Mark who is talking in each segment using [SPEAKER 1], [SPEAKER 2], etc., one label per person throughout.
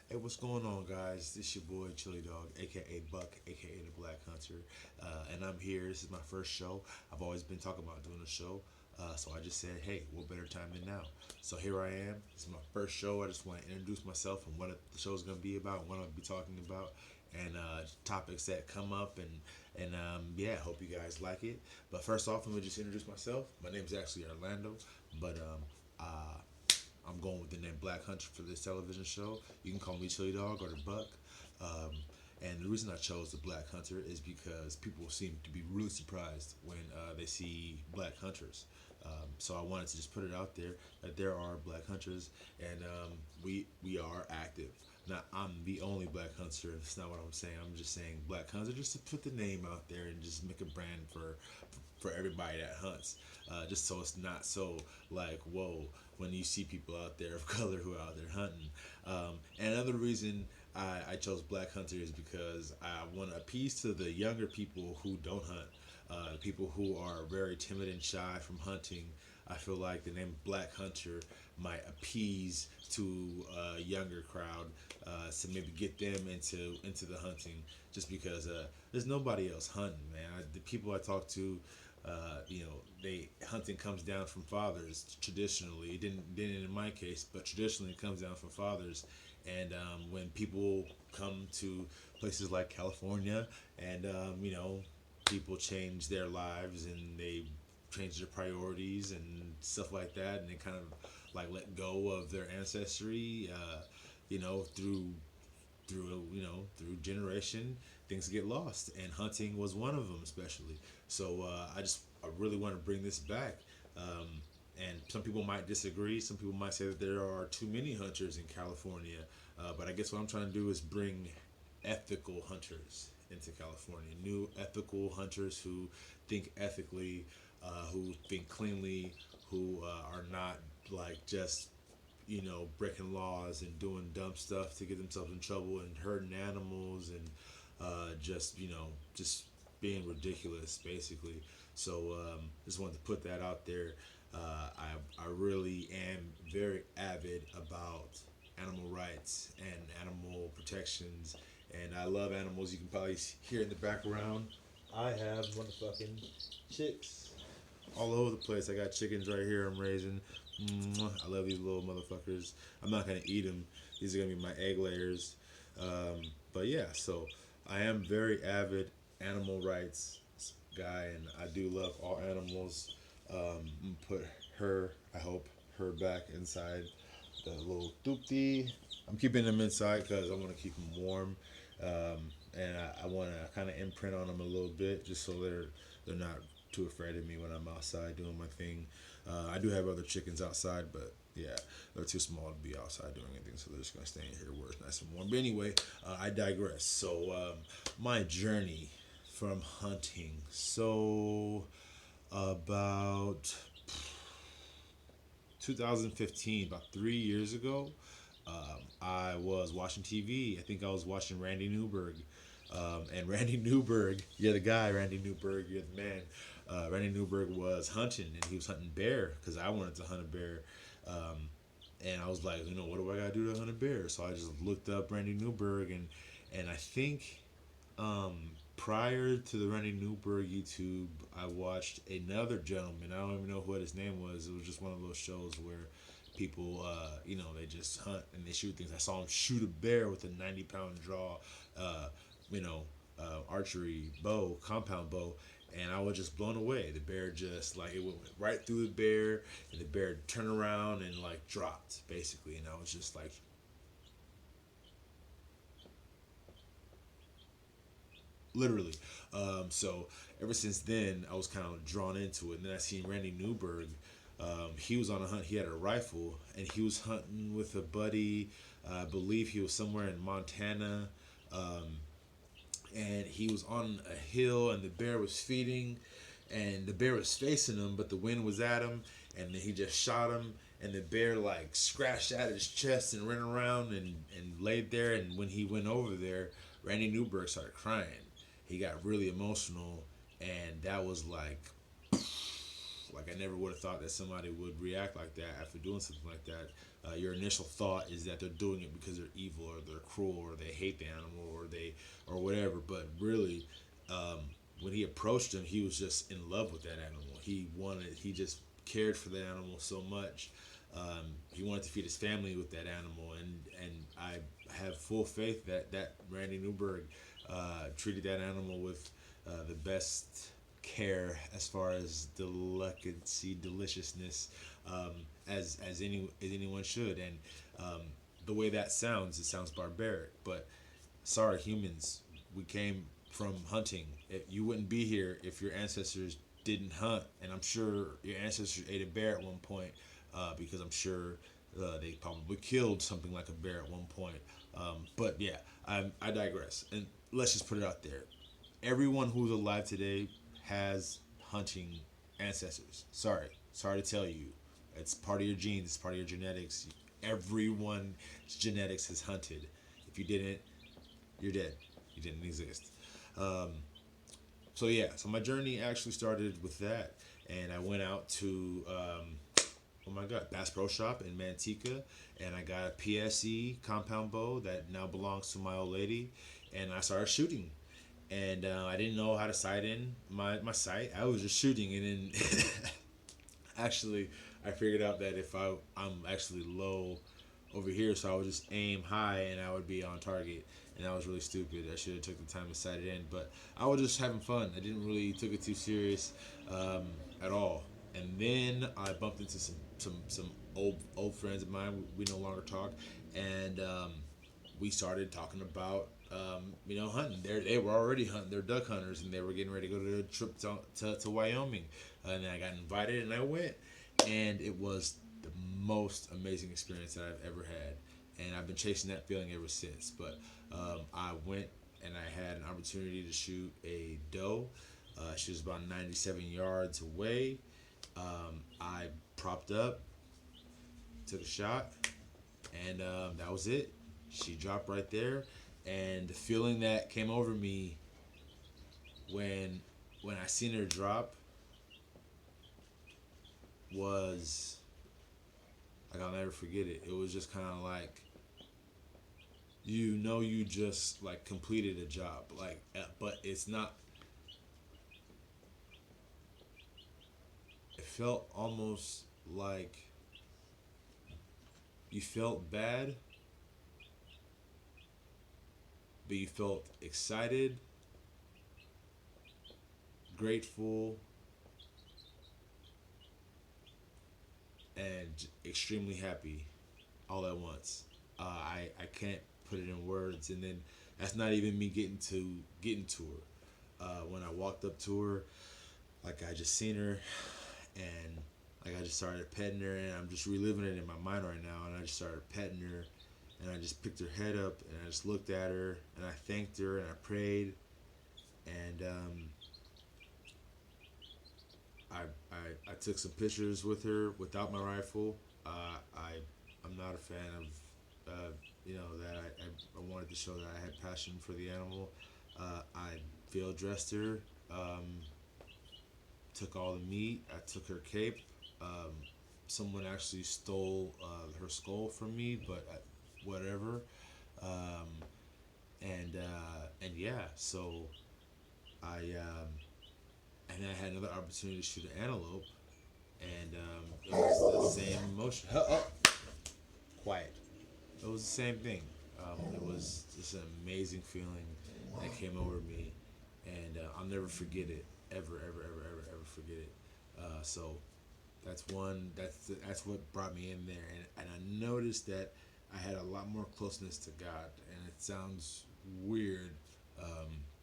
[SPEAKER 1] Hey, what's going on, guys? This your boy Chili Dog, aka Buck, aka the Black Hunter, and I'm here. This is my first show. I've always been talking about doing a show, so I just said, hey, what better time than now? So here I am. This is my first show. I just want to introduce myself and what the show's gonna be about, what I'll be talking about, and topics that come up, and yeah, hope you guys like it. But first off, let me just introduce myself. My name is actually Orlando, but I'm going with the name Black Hunter for this television show. You can call me Chili Dog or the Buck. Um, and the reason I chose the Black Hunter is because people seem to be really surprised when they see Black Hunters. So I wanted to just put it out there that there are Black Hunters, and we are active. Now I'm the only Black Hunter. That's not what I'm saying. I'm just saying Black Hunter just to put the name out there and just make a brand for everybody that hunts. Just so it's not so like whoa when you see people out there of color who are out there hunting. And another reason I chose Black Hunter is because I want to appease to the younger people who don't hunt, people who are very timid and shy from hunting. I feel like the name Black Hunter might appease to a younger crowd, to maybe get them into the hunting. Just because there's nobody else hunting, man. The people I talk to, they hunting comes down from fathers traditionally. It didn't in my case, but traditionally it comes down from fathers. And when people come to places like California, and people change their lives and they change their priorities and stuff like that, and they kind of like let go of their ancestry, through through generation, things get lost, and hunting was one of them, especially. So I really want to bring this back. Um, and some people might disagree. Some people might say that there are too many hunters in California. But I guess what I'm trying to do is bring ethical hunters into California. New ethical hunters who think ethically, who think cleanly, who are not like just breaking laws and doing dumb stuff to get themselves in trouble and hurting animals and just being ridiculous, basically. So just wanted to put that out there. I really am very avid about animal rights and animal protections, and I love animals. You can probably hear in the background. I have motherfucking chicks all over the place. I got chickens right here I'm raising. I love these little motherfuckers. I'm not gonna eat them. These are gonna be my egg layers. But yeah, so I am very avid animal rights guy, and I do love all animals. Put her, I hope, her back inside the little doopty. I'm keeping them inside because I want to keep them warm, and I want to kind of imprint on them a little bit just so they're not too afraid of me when I'm outside doing my thing. I do have other chickens outside, but yeah, they're too small to be outside doing anything, so they're just gonna stay in here where it's nice and warm. But anyway, I digress. So my journey from hunting. So about 2015, about 3 years ago, I was watching TV. I think I was watching Randy Newberg. And Randy Newberg, you're the guy, Randy Newberg, you're the man. Randy Newberg was hunting, and he was hunting bear because I wanted to hunt a bear. Um, and I was like, what do I gotta do to hunt a bear? So I just looked up Randy Newberg, and I think prior to the Randy Newberg YouTube, I watched another gentleman. I don't even know what his name was. It was just one of those shows where people, they just hunt and they shoot things. I saw him shoot a bear with a 90-pound draw, uh, you know, archery bow, compound bow, and I was just blown away. The bear just like it went right through the bear, and the bear turned around and like dropped basically, and I was just like, literally. So ever since then, I was kind of drawn into it. And then I seen Randy Newberg. He was on a hunt. He had a rifle, and he was hunting with a buddy. I believe he was somewhere in Montana, um, and he was on a hill, and the bear was feeding, and the bear was facing him, but the wind was at him, and then he just shot him, and the bear like scratched at his chest and ran around and laid there, and when he went over there, Randy Newberg started crying. He got really emotional, and that was Like I never would have thought that somebody would react like that after doing something like that. Your initial thought is that they're doing it because they're evil or they're cruel or they hate the animal or whatever. But really, um, when he approached him, he was just in love with that animal. He just cared for the animal so much. He wanted to feed his family with that animal, and I have full faith that Randy Newberg treated that animal with the best care as far as delicacy, deliciousness, as anyone should. And the way that sounds, it sounds barbaric. But sorry, humans, we came from hunting. You wouldn't be here if your ancestors didn't hunt, and I'm sure your ancestors ate a bear at one point, because I'm sure they probably killed something like a bear at one point. But yeah, I digress. And let's just put it out there. Everyone who's alive today has hunting ancestors. Sorry to tell you, it's part of your genes. It's part of your genetics. Everyone's genetics has hunted. If you didn't, you're dead. You didn't exist. Um, so yeah, so my journey actually started with that, and I went out to oh my god, Bass Pro Shop in Manteca, and I got a PSE compound bow that now belongs to my old lady, and I started shooting. And I didn't know how to sight in my sight. I was just shooting, and then actually I figured out that if I'm actually low over here, so I would just aim high and I would be on target. And that was really stupid. I should have took the time to sight it in, but I was just having fun. I didn't really took it too serious at all. And then I bumped into some old friends of mine. We no longer talk, and we started talking about hunting. They were already hunting. They're duck hunters, and they were getting ready to go to a trip to Wyoming. And then I got invited, and I went, and it was the most amazing experience that I've ever had. And I've been chasing that feeling ever since. But I went, and I had an opportunity to shoot a doe. She was about 97 yards away. I propped up, took a shot, and that was it. She dropped right there, and the feeling that came over me when I seen her drop was like, I'll never forget it. It was just kind of like, you just like completed a job, like, but it's not. It felt almost like you felt bad, but you felt excited, grateful, and extremely happy all at once. I can't put it in words, and then that's not even me getting to her. When I walked up to her, like I just seen her, and like I just started petting her, and I'm just reliving it in my mind right now. And I just started petting her, and I just picked her head up, and I just looked at her, and I thanked her, and I prayed, and I took some pictures with her without my rifle. I'm not a fan of that I wanted to show that I had passion for the animal. I field dressed her, took all the meat. I took her cape. Someone actually stole her skull from me, but whatever. Um, and yeah, so I and then I had another opportunity to shoot an antelope, and it was the same emotion. Quiet. It was the same thing. It was just an amazing feeling that came over me, and I'll never forget it. Ever forget it. So that's one. That's what brought me in there, and I noticed that I had a lot more closeness to God, and it sounds weird,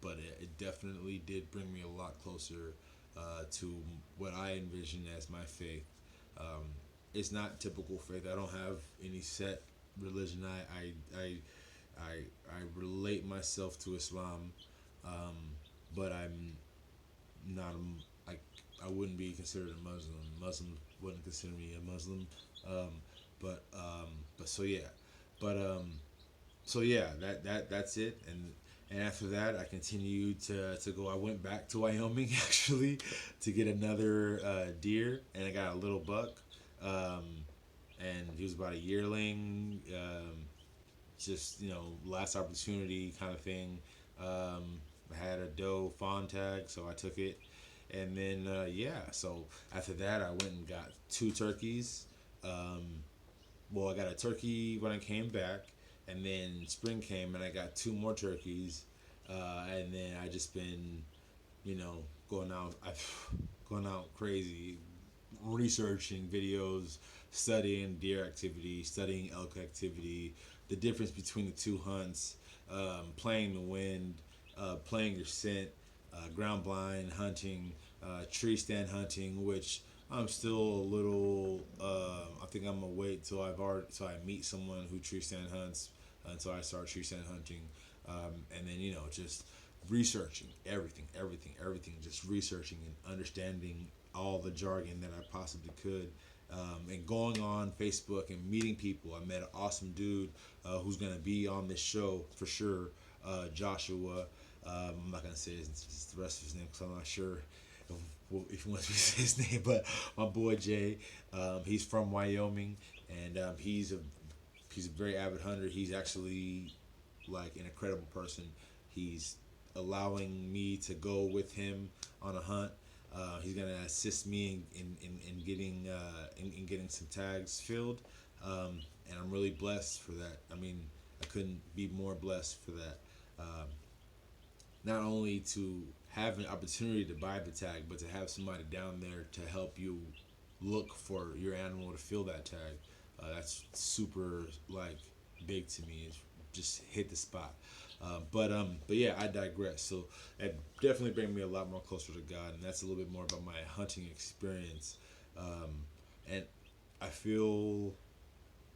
[SPEAKER 1] but it definitely did bring me a lot closer to what I envision as my faith. Um, it's not typical faith. I don't have any set religion. I relate myself to Islam, um, but I'm not like I wouldn't be considered a Muslim. Muslims wouldn't consider me a Muslim. Um, but so yeah, but so yeah, that's it. And after that, I continued to go. I went back to Wyoming actually to get another deer, and I got a little buck. Um, and he was about a yearling. Just last opportunity kind of thing. I had a doe fawn tag, so I took it, and then yeah. So after that, I went and got two turkeys. Um, well, I got a turkey when I came back, and then spring came, and I got two more turkeys, and then I just been, you know, going out. I've gone out crazy, researching videos, studying deer activity, studying elk activity, the difference between the two hunts, playing the wind, playing your scent, ground blind hunting, tree stand hunting, which I'm still a little. I think I'm gonna wait till till I meet someone who tree stand hunts until I start tree stand hunting, and then just researching everything, just researching and understanding all the jargon that I possibly could, and going on Facebook and meeting people. I met an awesome dude who's gonna be on this show for sure, Joshua. I'm not gonna say the rest of his name because I'm not sure if he wants me to say his name, but my boy Jay, he's from Wyoming, and he's a very avid hunter. He's actually like an incredible person. He's allowing me to go with him on a hunt. He's gonna assist me in getting some tags filled, and I'm really blessed for that. I mean, I couldn't be more blessed for that. Not only to have an opportunity to buy the tag, but to have somebody down there to help you look for your animal to fill that tag. That's super like big to me. It's just hit the spot. But yeah, I digress. So it definitely bring me a lot more closer to God, and that's a little bit more about my hunting experience. And I feel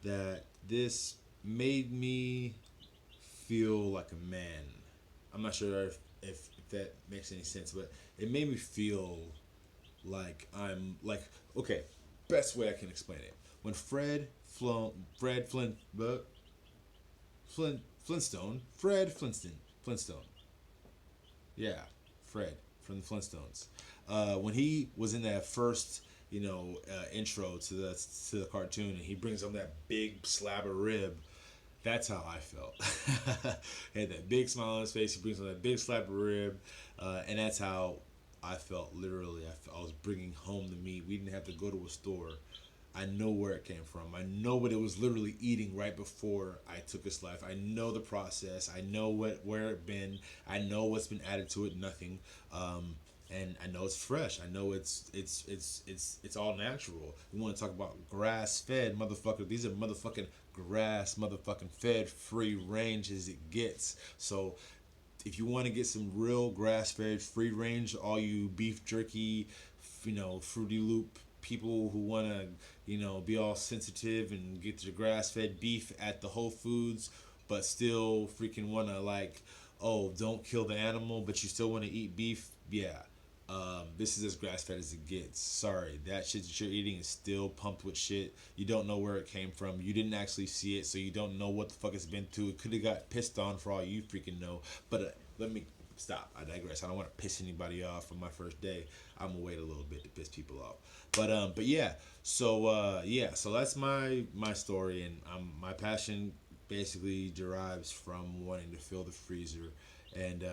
[SPEAKER 1] that this made me feel like a man. I'm not sure if that makes any sense, but it made me feel like I'm like okay. Best way I can explain it. When Fred Flintstone, yeah, Fred from the Flintstones. When he was in that first, intro to the cartoon, and he brings home that big slab of rib. That's how I felt. He had that big smile on his face. He brings on that big slab of rib, and that's how I felt. Literally, I was bringing home the meat. We didn't have to go to a store. I know where it came from. I know what it was literally eating right before I took its life. I know the process. I know where it been. I know what's been added to it. Nothing. And I know it's fresh. I know it's all natural. You want to talk about grass fed, motherfucker? These are motherfucking grass, motherfucking fed, free range as it gets. So if you want to get some real grass fed, free range, all you beef jerky, Fruity Loop people who want to, be all sensitive and get your grass fed beef at the Whole Foods, but still freaking want to like, oh, don't kill the animal, but you still want to eat beef. Yeah. This is as grass fed as it gets. Sorry, that shit that you're eating is still pumped with shit. You don't know where it came from. You didn't actually see it, so you don't know what the fuck it's been through. It could have got pissed on for all you freaking know. But let me stop. I digress. I don't want to piss anybody off on my first day. I'm gonna wait a little bit to piss people off. But yeah. So So that's my story, and my passion basically derives from wanting to fill the freezer, and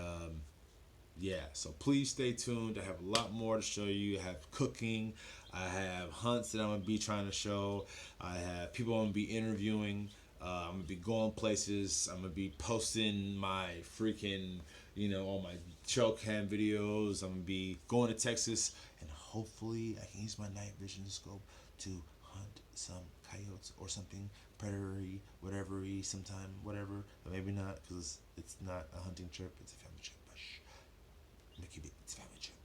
[SPEAKER 1] yeah, so please stay tuned. I have a lot more to show you. I have cooking. I have hunts that I'm going to be trying to show. I have people I'm going to be interviewing. I'm going to be going places. I'm going to be posting my freaking, all my trail cam videos. I'm going to be going to Texas. And hopefully I can use my night vision scope to hunt some coyotes or something predatory, whatever-y, sometime, whatever. But maybe not, because it's not a hunting trip. It's a family trip. It's family trip.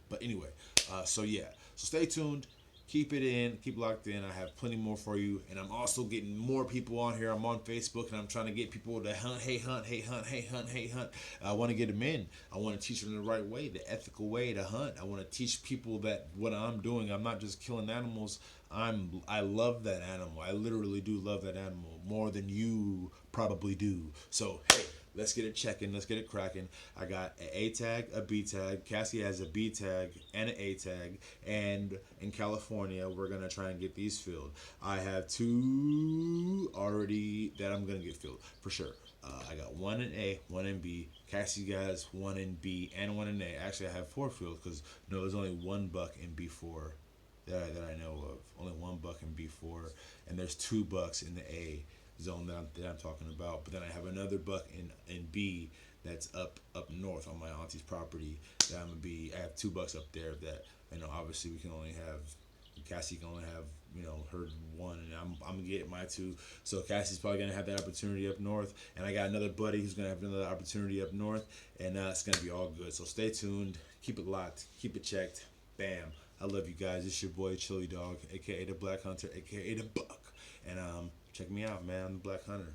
[SPEAKER 1] But anyway, so yeah. So stay tuned. Keep it in. Keep locked in. I have plenty more for you. And I'm also getting more people on here. I'm on Facebook, and I'm trying to get people to hunt. Hey, hunt. Hey, hunt. Hey, hunt. Hey, hunt. I want to get them in. I want to teach them the right way, the ethical way to hunt. I want to teach people that what I'm doing, I'm not just killing animals. I love that animal. I literally do love that animal more than you probably do. So, hey, let's get it checking. Let's get it cracking. I got an A tag, a B tag. Cassie has a B tag and an A tag. And in California, we're gonna try and get these filled. I have two already that I'm gonna get filled for sure. I got one in A, one in B. Cassie has one in B and one in A. Actually, I have four filled because no, there's only one buck in B4 that I know of. Only one buck in B4, and there's two bucks in the A zone that I'm talking about. But then I have another buck in B that's up north on my auntie's property. That I'm gonna be. I have two bucks up there that obviously we can only have. Cassie can only have her one, and I'm gonna get my two. So Cassie's probably gonna have that opportunity up north, and I got another buddy who's gonna have another opportunity up north, and it's gonna be all good. So stay tuned, keep it locked, keep it checked. Bam! I love you guys. It's your boy Chili Dog, aka the Black Hunter, aka the Buck, and check me out, man. I'm the Black Hunter.